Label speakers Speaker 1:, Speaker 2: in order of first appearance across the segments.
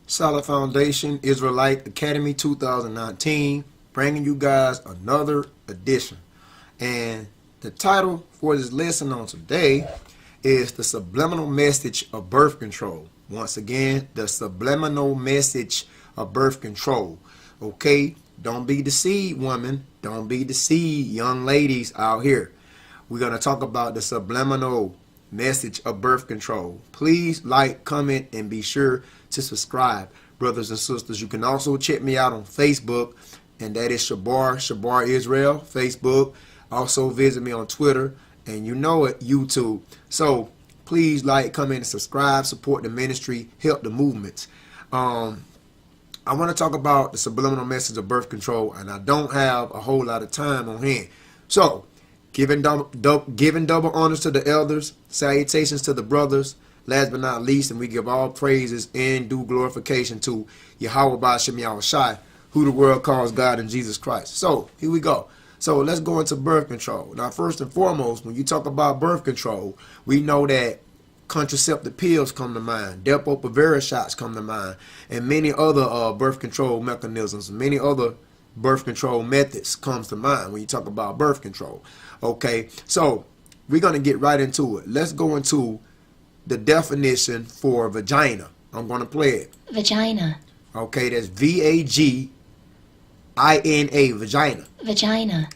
Speaker 1: Solid Foundation Israelite Academy 2019, bringing you guys another edition. And the title for this lesson on today is the subliminal message of birth control. Once again, the subliminal message of birth control. Okay, don't be deceived, women. Don't be deceived, young ladies out here. We're going to talk about the subliminal message of birth control. Please like, comment, and be sure to subscribe, brothers and sisters. You can also check me out on Facebook, and that is Shabar Israel, Facebook. Also visit me on Twitter, and you know it, YouTube. So please like, comment, and subscribe. Support the ministry. Help the movements. I want to talk about the subliminal message of birth control, and I don't have a whole lot of time on hand. So, giving double honors to the elders, salutations to the brothers, last but not least, and we give all praises and due glorification to Yahweh Ba'Shem Yahushai, who the world calls God in Jesus Christ. So, here we go. So, let's go into birth control. Now, first and foremost, when you talk about birth control, we know that contraceptive pills come to mind, Depo-Provera shots come to mind, and many other birth control mechanisms, many other birth control methods comes to mind when you talk about birth control. Okay, so we're going to get right into it. Let's go into the definition for vagina. I'm going to play it.
Speaker 2: Vagina.
Speaker 1: Okay, that's Vagina, vagina.
Speaker 2: Vagina.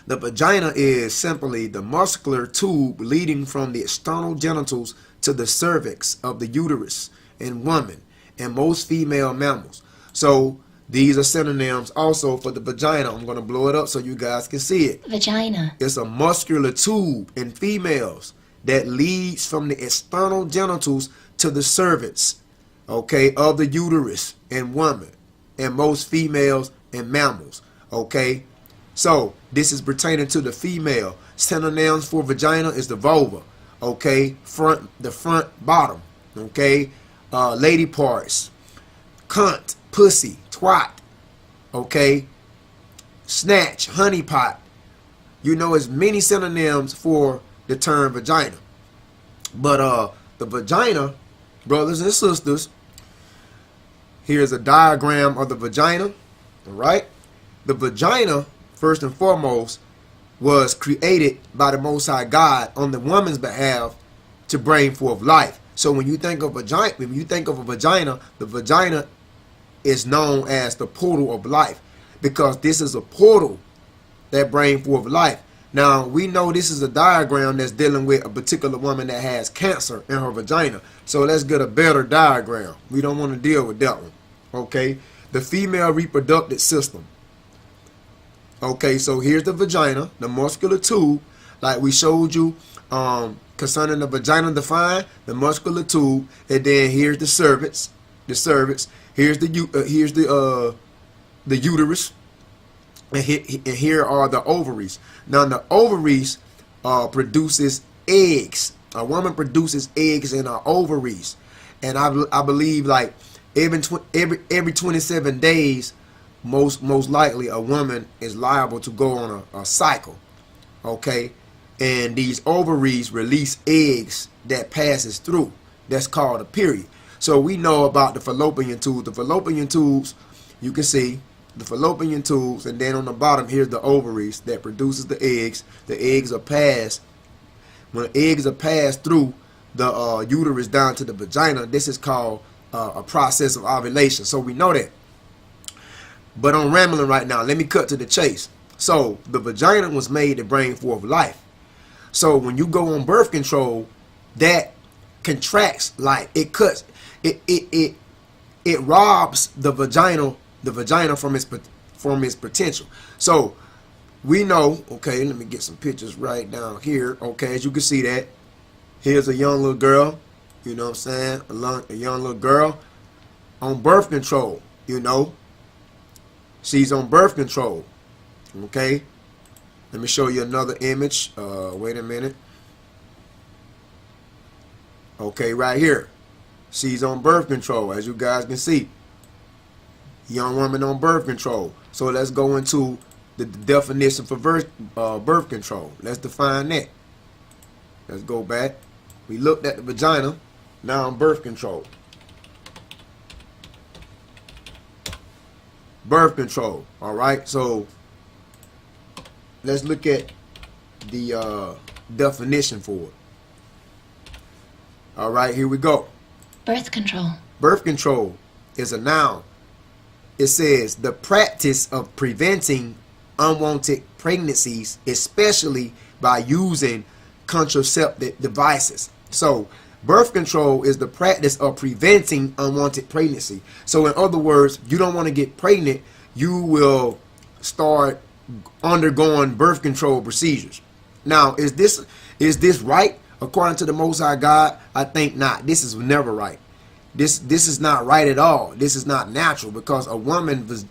Speaker 1: The vagina is simply the muscular tube leading from the external genitals to the cervix of the uterus in women and most female mammals. So these are synonyms also for the vagina. I'm going to blow it up so you guys can see it.
Speaker 2: Vagina.
Speaker 1: It's a muscular tube in females that leads from the external genitals to the cervix, okay, of the uterus in women and most females and mammals, okay. So this is pertaining to the female. Synonyms for vagina is the vulva, okay, the front, bottom, okay, lady parts, cunt, pussy, twat, okay, snatch, honeypot. You know, it's many synonyms for the term vagina. But the vagina, brothers and sisters, here's a diagram of the vagina, all right. The vagina, first and foremost, was created by the Most High God on the woman's behalf to bring forth life. So when you think of vagina, the vagina is known as the portal of life, because this is a portal that brings forth life. Now we know this is a diagram that's dealing with a particular woman that has cancer in her vagina. So let's get a better diagram. We don't want to deal with that one. Okay, the female reproductive system. Okay, so here's the vagina, the muscular tube, like we showed you concerning the vagina defined, the muscular tube, and then here's the cervix, here's the uterus, and here are the ovaries. Now the ovaries produces eggs. A woman produces eggs in her ovaries, and I believe like every 27 days. Most likely a woman is liable to go on a cycle, okay, and these ovaries release eggs that passes through. That's called a period. So we know about the fallopian tubes. The fallopian tubes, you can see the fallopian tubes, and then on the bottom here's the ovaries that produces the eggs. The eggs are passed. When eggs are passed through the uterus down to the vagina, this is called a process of ovulation. So we know that. But I'm rambling right now. Let me cut to the chase. So the vagina was made to bring forth life. So when you go on birth control, that contracts life. It cuts. It robs the vagina from its potential. So we know. Okay, let me get some pictures right down here. Okay, as you can see that, here's a young little girl. You know what I'm saying? A young little girl on birth control. You know. She's on birth control. Okay. Let me show you another image. Wait a minute. Okay, right here. She's on birth control, as you guys can see. Young woman on birth control. So let's go into the definition for birth control. Let's define that. Let's go back. We looked at the vagina. Now on birth control. birth control. All right, so let's look at the definition for it. All right, here we go.
Speaker 2: Birth control.
Speaker 1: Birth control is a noun. It says the practice of preventing unwanted pregnancies, especially by using contraceptive devices. So birth control is the practice of preventing unwanted pregnancy. So in other words, you don't want to get pregnant, you will start undergoing birth control procedures. Now, is this right? According to the Most High God, I think not. This is never right. This is not right at all. This is not natural, because a woman's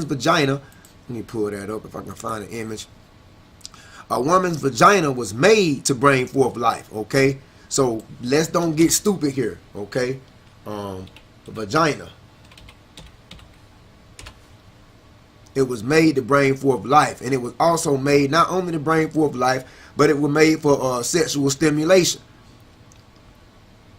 Speaker 1: vagina, let me pull that up if I can find an image. A woman's vagina was made to bring forth life, okay? So let's don't get stupid here, okay? The vagina. It was made to bring forth life, and it was also made not only to bring forth life, but it was made for sexual stimulation.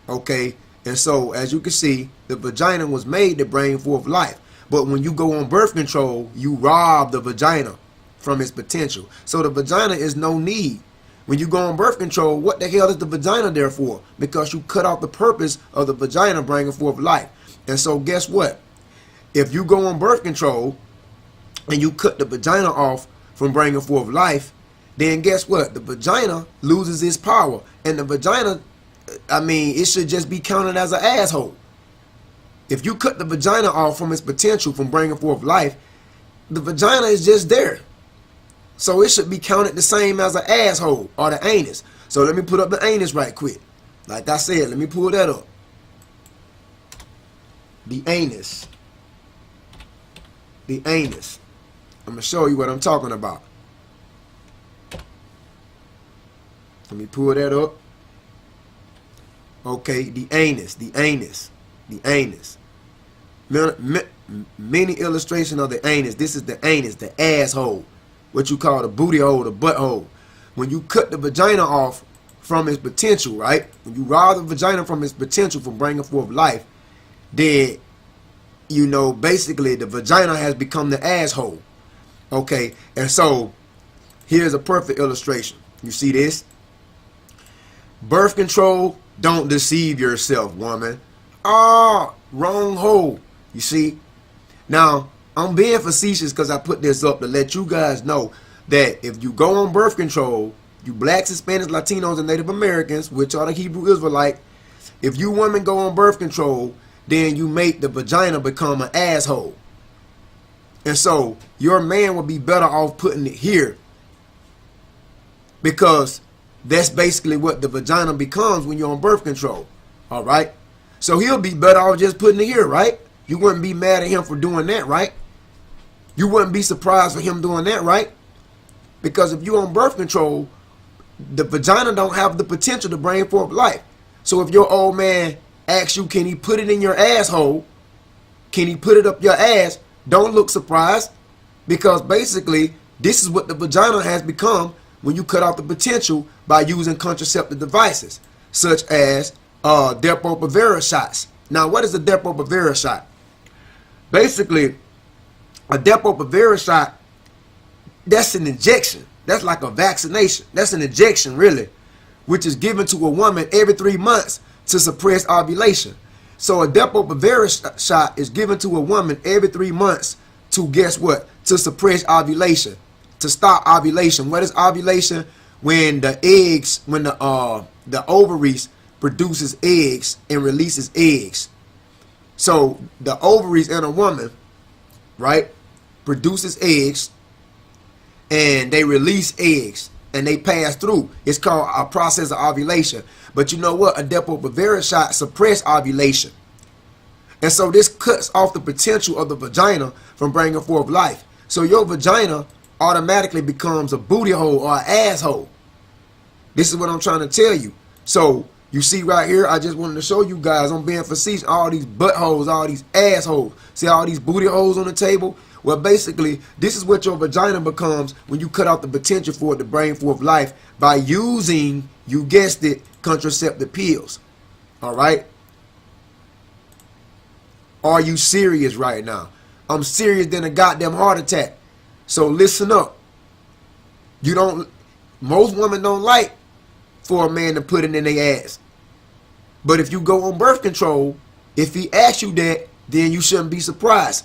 Speaker 1: Okay, and so as you can see, the vagina was made to bring forth life. But when you go on birth control, you rob the vagina from its potential. So the vagina is no need. When you go on birth control, what the hell is the vagina there for? Because you cut off the purpose of the vagina bringing forth life. And so guess what? If you go on birth control and you cut the vagina off from bringing forth life, then guess what? The vagina loses its power. And the vagina, I mean, it should just be counted as an asshole. If you cut the vagina off from its potential from bringing forth life, the vagina is just there. So it should be counted the same as an asshole or the anus. So let me put up the anus right quick. Like I said, let me pull that up. The anus. The anus. I'm going to show you what I'm talking about. Let me pull that up. Okay, the anus, the anus, the anus. Many illustrations of the anus. This is the anus, the asshole. What you call the booty hole, the butthole. When you cut the vagina off from its potential, right? When you rob the vagina from its potential from bringing forth life, then, you know, basically the vagina has become the asshole. Okay, and so here's a perfect illustration. You see this? Birth control, don't deceive yourself, woman. Ah, wrong hole. You see? Now, I'm being facetious because I put this up to let you guys know that if you go on birth control, you blacks, Hispanics, Latinos, and Native Americans, which are the Hebrew Israelite, if you women go on birth control, then you make the vagina become an asshole. And so your man will be better off putting it here, because that's basically what the vagina becomes when you're on birth control. All right? So he'll be better off just putting it here, right? You wouldn't be mad at him for doing that, right? You wouldn't be surprised for him doing that, right? Because if you're on birth control, the vagina don't have the potential to bring forth life. So if your old man asks you, can he put it in your asshole? Can he put it up your ass? Don't look surprised, because basically this is what the vagina has become when you cut off the potential by using contraceptive devices, such as Depo-Provera shots. Now, what is a Depo-Provera shot? Basically, a Depo-Provera shot, that's an injection. That's like a vaccination. That's an injection, really, which is given to a woman every 3 months to suppress ovulation. So a Depo-Provera shot is given to a woman every 3 months to, guess what? To suppress ovulation, to stop ovulation. What is ovulation? When the eggs, when the ovaries produces eggs and releases eggs. So the ovaries in a woman, right, produces eggs, and they release eggs, and they pass through. It's called a process of ovulation. But you know what? A Depo-Provera shot suppress ovulation. And so this cuts off the potential of the vagina from bringing forth life. So your vagina automatically becomes a booty hole or an asshole. This is what I'm trying to tell you. So you see right here, I just wanted to show you guys, I'm being facetious, all these buttholes, all these assholes. See all these booty holes on the table? Well, basically, this is what your vagina becomes when you cut out the potential for it to bring forth life by using, you guessed it, contraceptive pills. All right? Are you serious right now? I'm serious than a goddamn heart attack. So listen up. Most women don't like for a man to put it in their ass. But if you go on birth control, if he asks you that, then you shouldn't be surprised.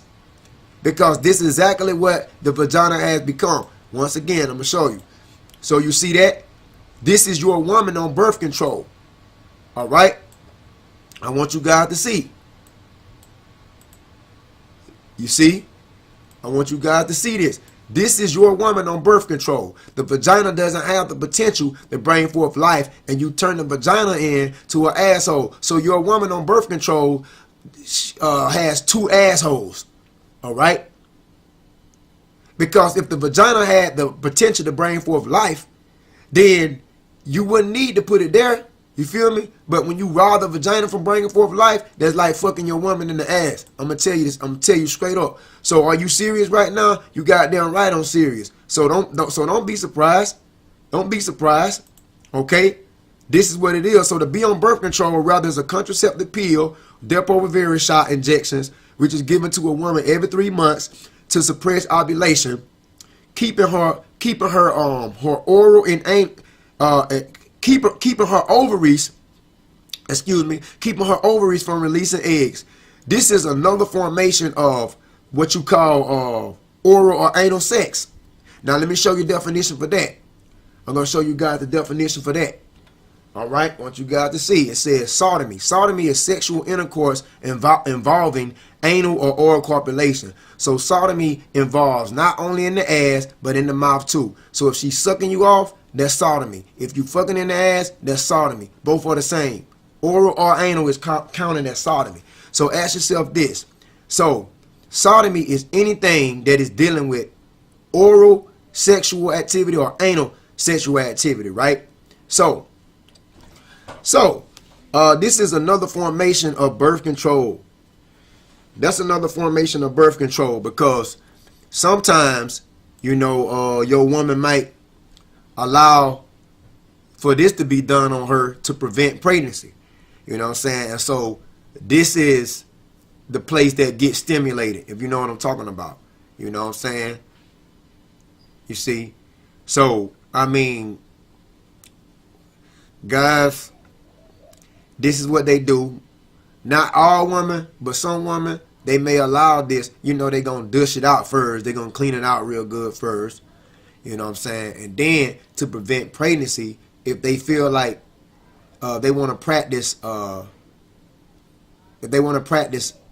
Speaker 1: Because this is exactly what the vagina has become. Once again, I'm going to show you. So you see that? This is your woman on birth control. All right? I want you guys to see. You see? I want you guys to see this. This is your woman on birth control. The vagina doesn't have the potential to bring forth life, and you turn the vagina into an asshole. So your woman on birth control has two assholes. All right? Because if the vagina had the potential to bring forth life, then you wouldn't need to put it there. You feel me? But when you rob the vagina from bringing forth life, that's like fucking your woman in the ass. I'm going to tell you this. I'm going to tell you straight up. So are you serious right now? You goddamn right I'm serious. So don't be surprised. Don't be surprised. Okay? This is what it is. So to be on birth control, rather is a contraceptive pill, Depo-Provera shot injections, which is given to a woman every 3 months to suppress ovulation, keeping her oral and keeping her ovaries, keeping her ovaries from releasing eggs. This is another formation of what you call oral or anal sex. Now let me show you the definition for that. I'm going to show you guys the definition for that. All right, I want you guys to see. It says sodomy. Sodomy is sexual intercourse involving anal or oral copulation. So sodomy involves not only in the ass, but in the mouth too. So if she's sucking you off, that's sodomy. If you fucking in the ass, that's sodomy. Both are the same. Oral or anal is counted as sodomy. So ask yourself this. So sodomy is anything that is dealing with oral sexual activity or anal sexual activity, right? So this is another formation of birth control. That's another formation of birth control because sometimes, you know, your woman might allow for this to be done on her to prevent pregnancy. You know what I'm saying? And so this is the place that gets stimulated, if you know what I'm talking about. You know what I'm saying? You see? So, I mean, guys, this is what they do. Not all women, but some women, they may allow this. You know, they're going to dish it out first. They're going to clean it out real good first. You know what I'm saying? And then to prevent pregnancy, if they feel like they want to practice,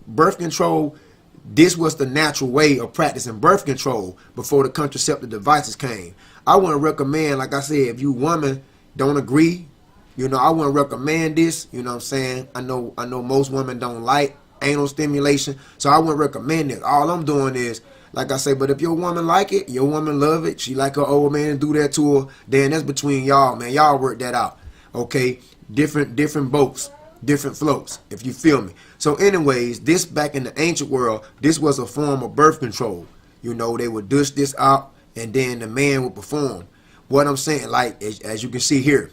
Speaker 1: birth control, this was the natural way of practicing birth control before the contraceptive devices came. I wouldn't recommend, like I said, if you women don't agree, you know, I wouldn't recommend this. You know what I'm saying? I know most women don't like anal stimulation, so I wouldn't recommend it. All I'm doing is, like I say, but if your woman like it, your woman love it, she like her old man to do that to her, then that's between y'all, man. Y'all work that out. Okay? Different boats, different floats, if you feel me. So anyways, this back in the ancient world, this was a form of birth control. You know, they would dish this out and then the man would perform. What I'm saying, like, as you can see here,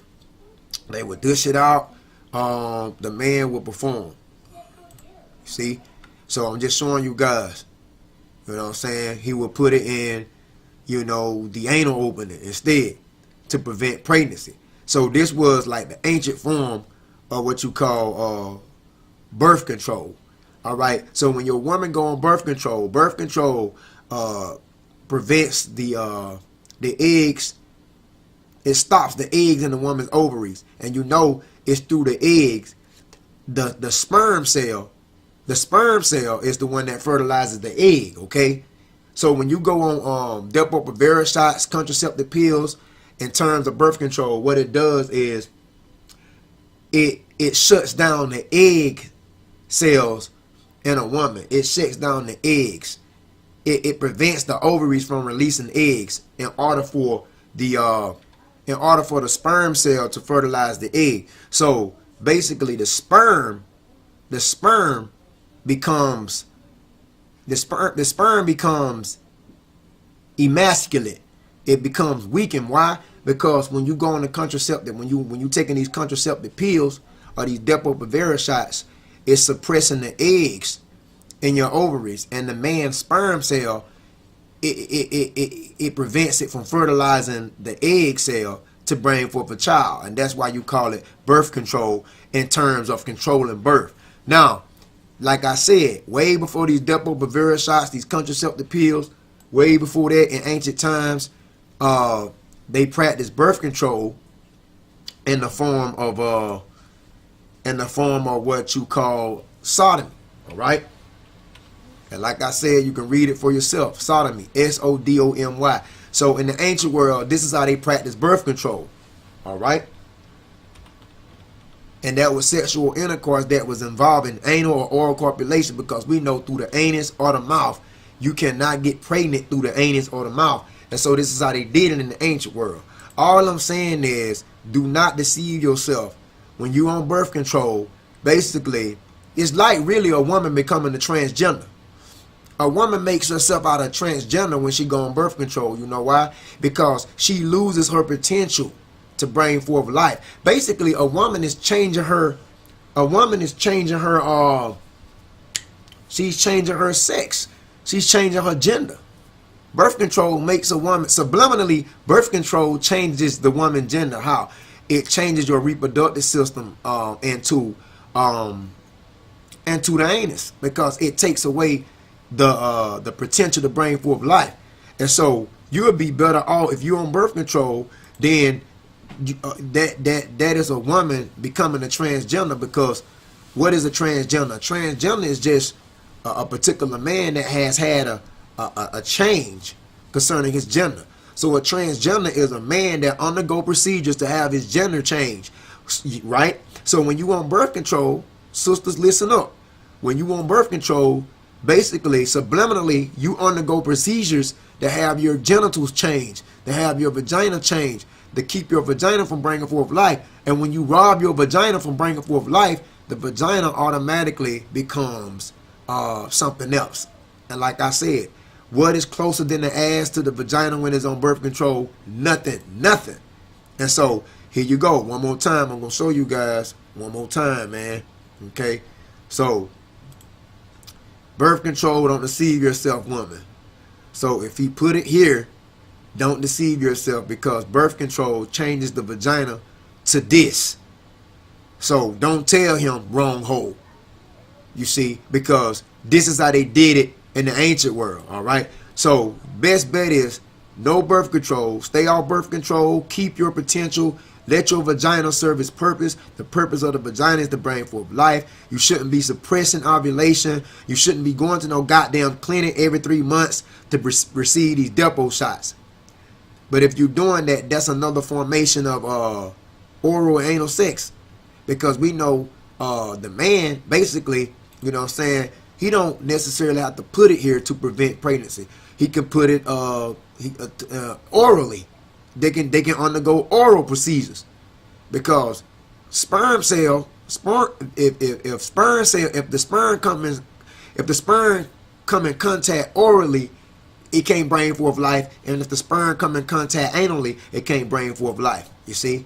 Speaker 1: they would dish it out, the man would perform. See? So I'm just showing you guys. You know what I'm saying? He would put it in, you know, the anal opening instead to prevent pregnancy. So this was like the ancient form of what you call birth control. All right. So when your woman go on birth control prevents the eggs. It stops the eggs in the woman's ovaries, and you know it's through the eggs. The sperm cell. The sperm cell is the one that fertilizes the egg, okay? So when you go on Depo-Provera shots, contraceptive pills, in terms of birth control, what it does is it shuts down the egg cells in a woman. It shuts down the eggs. It prevents the ovaries from releasing eggs in order for the sperm cell to fertilize the egg. So basically the sperm becomes emasculate. It becomes weakened. Why? Because when you go on the contraceptive, when you taking these contraceptive pills or these Depo-Provera shots, it's suppressing the eggs in your ovaries, and the man's sperm cell, it prevents it from fertilizing the egg cell to bring forth a child, and that's why you call it birth control in terms of controlling birth. Now, like I said, way before these Depo-Provera shots, these contraceptive pills, way before that in ancient times, they practiced birth control in the form of what you call sodomy. All right. And like I said, you can read it for yourself. Sodomy, S-O-D-O-M-Y. So in the ancient world, this is how they practice birth control. All right. And that was sexual intercourse that was involving anal or oral copulation, because we know through the anus or the mouth, you cannot get pregnant through the anus or the mouth. And so this is how they did it in the ancient world. All I'm saying is, do not deceive yourself. When you on birth control, basically, it's like really a woman becoming a transgender. A woman makes herself out of transgender when she go on birth control. You know why? Because she loses her potential to bring forth life. Basically, a woman is changing her. She's changing her sex. She's changing her gender. Birth control makes a woman, subliminally, birth control changes the woman's gender. How? It changes your reproductive system into the anus, because it takes away the potential to bring forth life. And so you would be better off if you're on birth control. Then that is a woman becoming a transgender, because what is a transgender? A transgender is just a particular man that has had a change concerning his gender. So a transgender is a man that undergo procedures to have his gender change, right? So when you on birth control, sisters, listen up. When you on birth control, basically, subliminally, you undergo procedures to have your genitals change, to have your vagina change, to keep your vagina from bringing forth life. And when you rob your vagina from bringing forth life, the vagina automatically becomes something else. And like I said, what is closer than the ass to the vagina when it's on birth control? Nothing. Nothing. And so here you go. One more time. I'm going to show you guys one more time, man. Okay. So birth control, don't deceive yourself, woman. So if he put it here, don't deceive yourself, because birth control changes the vagina to this. So don't tell him wrong hole. You see, because this is how they did it in the ancient world. All right. So best bet is no birth control. Stay off birth control. Keep your potential. Let your vagina serve its purpose. The purpose of the vagina is to bring forth life. You shouldn't be suppressing ovulation. You shouldn't be going to no goddamn clinic every 3 months to receive these Depo shots. But if you're doing that, that's another formation of oral and anal sex. Because we know the man, basically, you know what I'm saying, he don't necessarily have to put it here to prevent pregnancy. He can put it orally. They can undergo oral procedures, because sperm cell, if the sperm come in contact orally, it can't bring forth life, and if the sperm come in contact anally, it can't bring forth life. You see?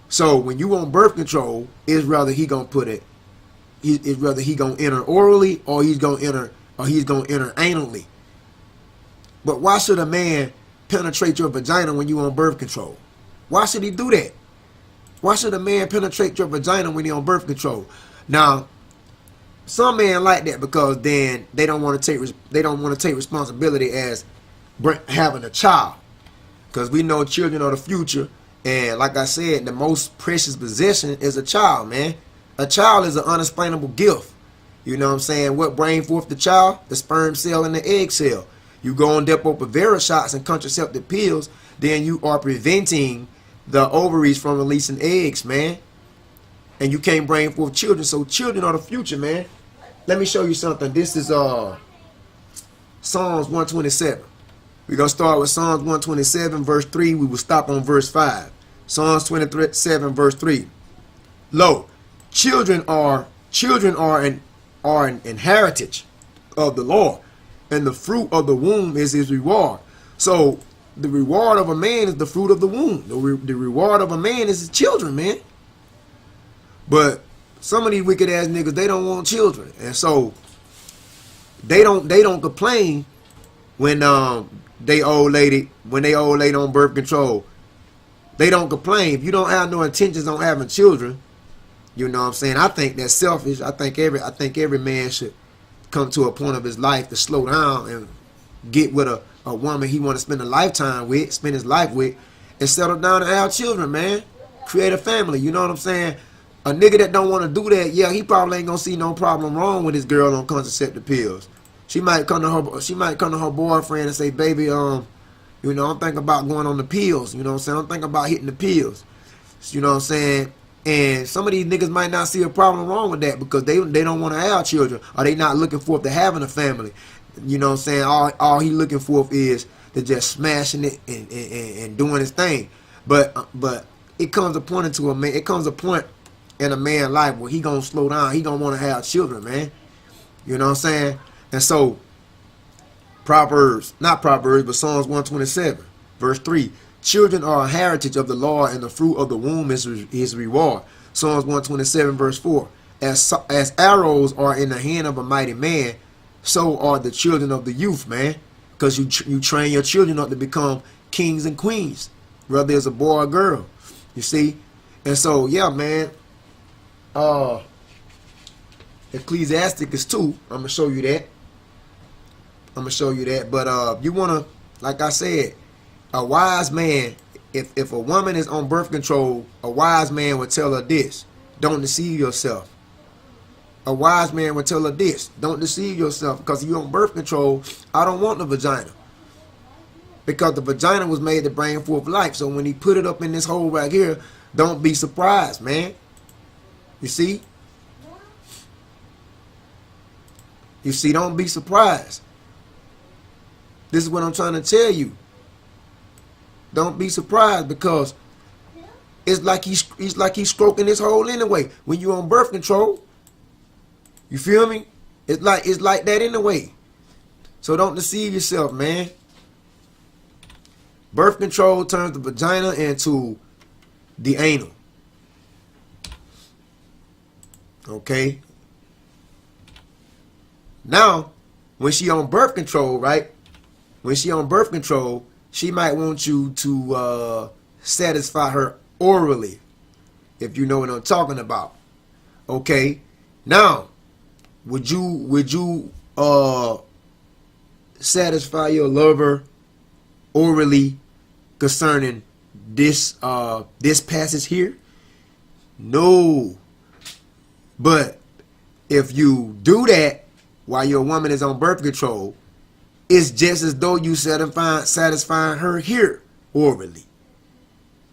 Speaker 1: So when you on birth control, it's rather he gonna put it, it's rather he gonna enter orally, or he's gonna enter anally. But why should a man penetrate your vagina when you on birth control? Why should he do that? Why should a man penetrate your vagina when he on birth control? Now, some men like that because then they don't want to take responsibility as having a child, because we know children are the future, and like I said, the most precious possession is a child, man. A child is an unexplainable gift. You know what I'm saying? What brings forth the child? The sperm cell and the egg cell. You go on Depo-Provera shots and contraceptive pills, then you are preventing the ovaries from releasing eggs, man. And you can't bring forth children. So children are the future, man. Let me show you something. This is Psalms 127. We're going to start with Psalms 127, verse 3. We will stop on verse 5. Psalms 27, verse 3. Lo, children are an heritage of the Lord, and the fruit of the womb is his reward. So the reward of a man is the fruit of the womb. The reward of a man is his children, man. But some of these wicked ass niggas, they don't want children. And so They don't complain when they old lady on birth control. They don't complain. If you don't have no intentions on having children, you know what I'm saying? I think that's selfish. I think every man should come to a point of his life to slow down and get with a woman he want to spend a lifetime with, spend his life with, and settle down and have children, man. Create a family, you know what I'm saying? A nigga that don't want to do that, yeah, he probably ain't gonna see no problem wrong with his girl on contraceptive pills. She might come to her boyfriend and say, baby, you know, I'm thinking about going on the pills, you know what I'm saying? I'm thinking about hitting the pills. You know what I'm saying? And some of these niggas might not see a problem wrong with that because they don't want to have children, or they not looking forward to having a family. You know what I'm saying? All he looking for is to just smashing it and doing his thing. But it comes a point into a man. It comes a point in a man's life where he gonna slow down. He gonna want to have children, man. You know what I'm saying? And so not Proverbs, but Psalms 127, verse 3. Children are a heritage of the Lord, and the fruit of the womb is his reward. Psalms 127, verse 4. As arrows are in the hand of a mighty man, so are the children of the youth, man. Because you train your children up to become kings and queens, whether it's a boy or girl. You see? And so, yeah, man. Ecclesiasticus 2, I'm going to show you that. But you want to, like I said, a wise man, if a woman is on birth control, a wise man would tell her this: don't deceive yourself. A wise man would tell her this: don't deceive yourself, because if you're on birth control, I don't want the vagina. Because the vagina was made to bring forth life. So when he put it up in this hole right here, don't be surprised, man. You see? Don't be surprised. This is what I'm trying to tell you. Don't be surprised, because it's like he's stroking this hole anyway. When you're on birth control, you feel me? It's like that anyway. So don't deceive yourself, man. Birth control turns the vagina into the anal. Okay? Now, when she on birth control, right? When she on birth control, she might want you to satisfy her orally, if you know what I'm talking about. Okay? Now, would you satisfy your lover orally concerning this passage here? No. But if you do that while your woman is on birth control, it's just as though you satisfying her here orally.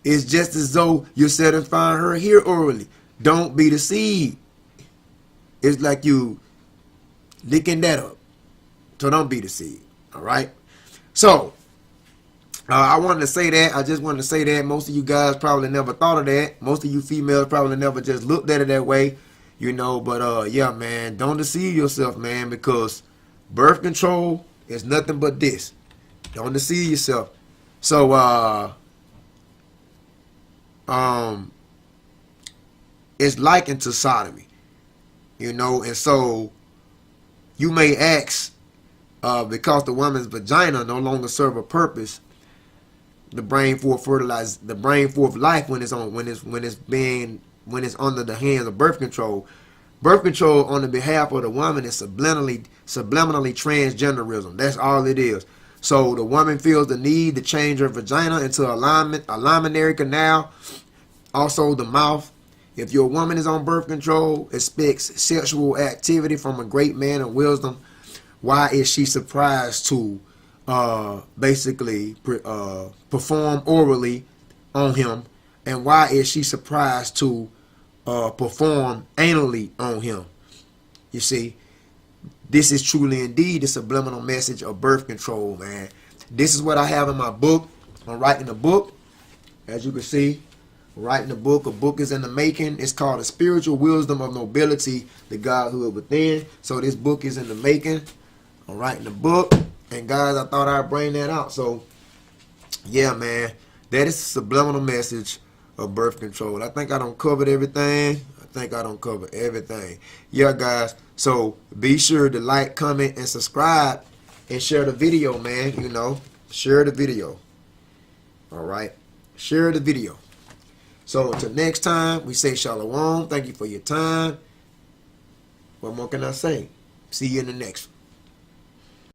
Speaker 1: It's just as though you're satisfying her here orally. Don't be deceived. It's like you licking that up. So don't be deceived. All right? So, I wanted to say that. I just wanted to say that. Most of you guys probably never thought of that. Most of you females probably never just looked at it that way. You know, but yeah, man, don't deceive yourself, man, because birth control is nothing but this. Don't deceive yourself. So, it's likened to sodomy, you know, and so you may ask, because the woman's vagina no longer serve a purpose, the brain forth life when it's under the hands of birth control. Birth control on the behalf of the woman is subliminally transgenderism. That's all it is. So the woman feels the need to change her vagina into a liminary canal, also the mouth. If your woman is on birth control, expects sexual activity from a great man of wisdom, why is she surprised to basically perform orally on him? And why is she surprised to perform anally on him? You see, this is truly indeed the subliminal message of birth control, man. This is what I have in my book. I'm writing a book, as you can see. I'm writing a book. A book is in the making. It's called A Spiritual Wisdom of Nobility, the Godhood Within. So this book is in the making. I'm writing a book, and guys, I thought I'd bring that out. So yeah, man, that is the subliminal message of birth control. I think I done covered everything. Yeah, guys. So be sure to like, comment, and subscribe, and share the video, man. You know, share the video. All right, share the video. So until next time, we say shalom. Thank you for your time. What more can I say? See you in the next one.